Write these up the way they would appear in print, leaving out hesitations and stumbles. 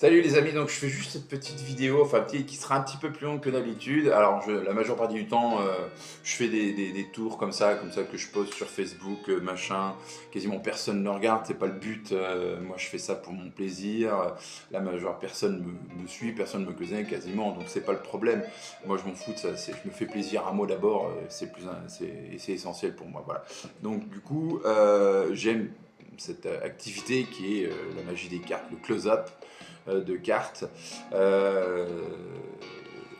Salut les amis, donc je fais juste cette petite vidéo, enfin qui sera un petit peu plus longue que d'habitude. Alors la majeure partie du temps, je fais des tours comme ça que je poste sur Facebook, machin. Quasiment personne ne regarde, c'est pas le but. Moi je fais ça pour mon plaisir. La majeure personne me suit, personne me connaît quasiment, donc c'est pas le problème. Moi je m'en fous de ça, je me fais plaisir à moi d'abord, c'est essentiel pour moi, voilà. Donc du coup, j'aime cette activité qui est la magie des cartes, le close-up de cartes, euh,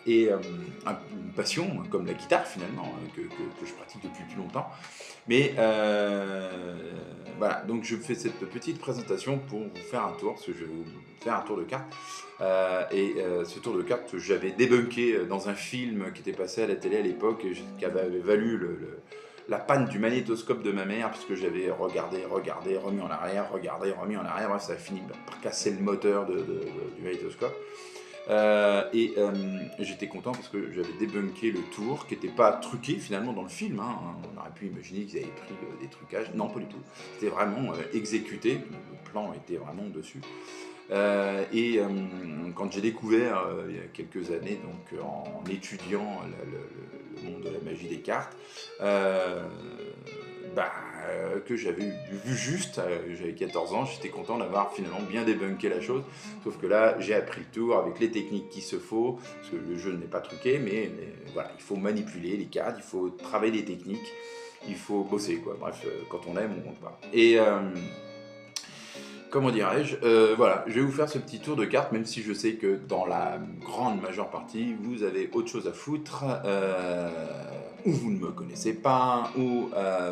et une passion comme la guitare finalement, que je pratique depuis plus longtemps. Mais voilà, donc je fais cette petite présentation pour vous faire un tour, parce que je vais vous faire un tour de cartes. Ce tour de cartes, j'avais débunké dans un film qui était passé à la télé à l'époque, qui avait valu la panne du magnétoscope de ma mère, puisque j'avais regardé, remis en arrière, regardé, remis en arrière. Bref, ça a fini par casser le moteur du magnétoscope. J'étais content parce que j'avais débunké le tour, qui n'était pas truqué finalement dans le film. Hein. On aurait pu imaginer qu'ils avaient pris des trucages. Non, pas du tout. C'était vraiment exécuté. Le plan était vraiment dessus. Quand j'ai découvert il y a quelques années, donc en étudiant le monde de la magie des cartes, que j'avais vu juste, j'avais 14 ans, j'étais content d'avoir finalement bien débunké la chose, sauf que là j'ai appris le tour avec les techniques qu'il se faut, parce que le jeu n'est pas truqué, mais voilà, il faut manipuler les cartes, il faut travailler les techniques, il faut bosser quoi, bref, quand on aime, on compte pas. Comment dirais-je, voilà, je vais vous faire ce petit tour de cartes, même si je sais que dans la grande majeure partie, vous avez autre chose à foutre, ou vous ne me connaissez pas, ou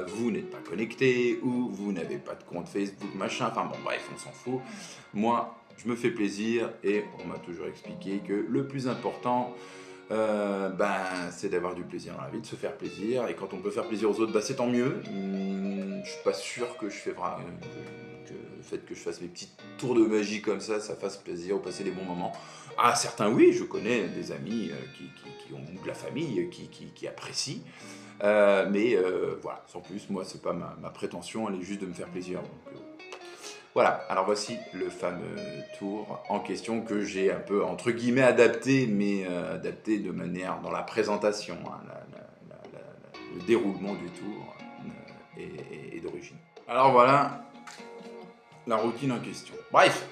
vous n'êtes pas connecté, ou vous n'avez pas de compte Facebook, machin, enfin bon, bref, on s'en fout. Moi, je me fais plaisir, et on m'a toujours expliqué que le plus important, c'est d'avoir du plaisir dans la vie, de se faire plaisir, et quand on peut faire plaisir aux autres, c'est tant mieux. Je suis pas sûr que je fais vraiment que le fait que je fasse mes petits tours de magie comme ça fasse plaisir ou passer des bons moments. Ah, certains oui, je connais des amis qui ont de la famille qui apprécient, voilà, sans plus, moi c'est pas ma prétention, elle est juste de me faire plaisir. Donc, voilà, alors voici le fameux tour en question que j'ai un peu entre guillemets adapté, mais adapté de manière dans la présentation, hein, le déroulement du tour est d'origine. Alors voilà la routine en question. Bref,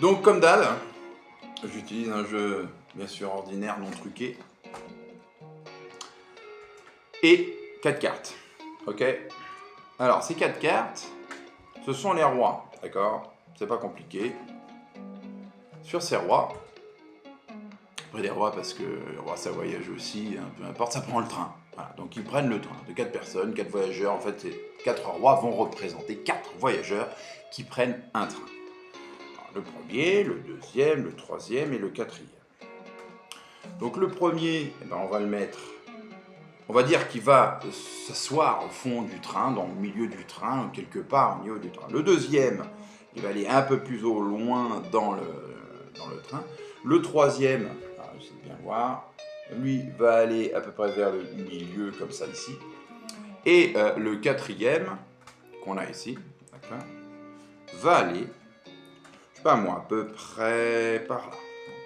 donc comme d'hab, j'utilise un jeu bien sûr ordinaire, non truqué, et 4 cartes. Ok. Alors ces 4 cartes, ce sont les rois, d'accord? C'est pas compliqué. Sur ces rois, après les rois parce que le roi ça voyage aussi, hein, peu importe, ça prend le train. Voilà, donc ils prennent le train de 4 personnes, 4 voyageurs. En fait, ces 4 rois vont représenter 4 voyageurs qui prennent un train. Alors, le premier, le deuxième, le troisième et le quatrième. Donc le premier, on va le mettre, on va dire qu'il va s'asseoir au fond du train, dans le milieu du train, quelque part au milieu du train. Le deuxième, il va aller un peu plus au loin dans le train. Le troisième, j'essaie de bien voir, lui va aller à peu près vers le milieu, comme ça ici. Et le quatrième, qu'on a ici, va aller, je sais pas moi, à peu près par là.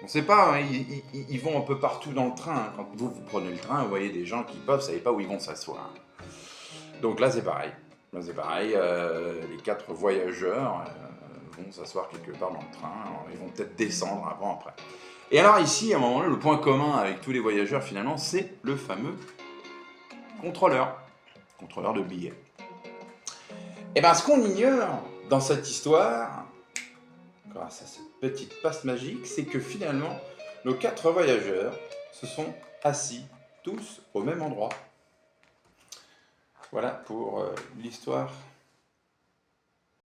On ne sait pas, hein, ils vont un peu partout dans le train. Quand vous prenez le train, vous voyez des gens qui peuvent, vous savez pas où ils vont s'asseoir. Donc là, c'est pareil. Les 4 voyageurs vont s'asseoir quelque part dans le train. Alors, ils vont peut-être descendre avant, après. Et alors ici, à un moment là, le point commun avec tous les voyageurs, finalement, c'est le fameux contrôleur de billets. Et bien, ce qu'on ignore dans cette histoire, grâce à cette petite passe magique, c'est que finalement, nos 4 voyageurs se sont assis tous au même endroit. Voilà pour l'histoire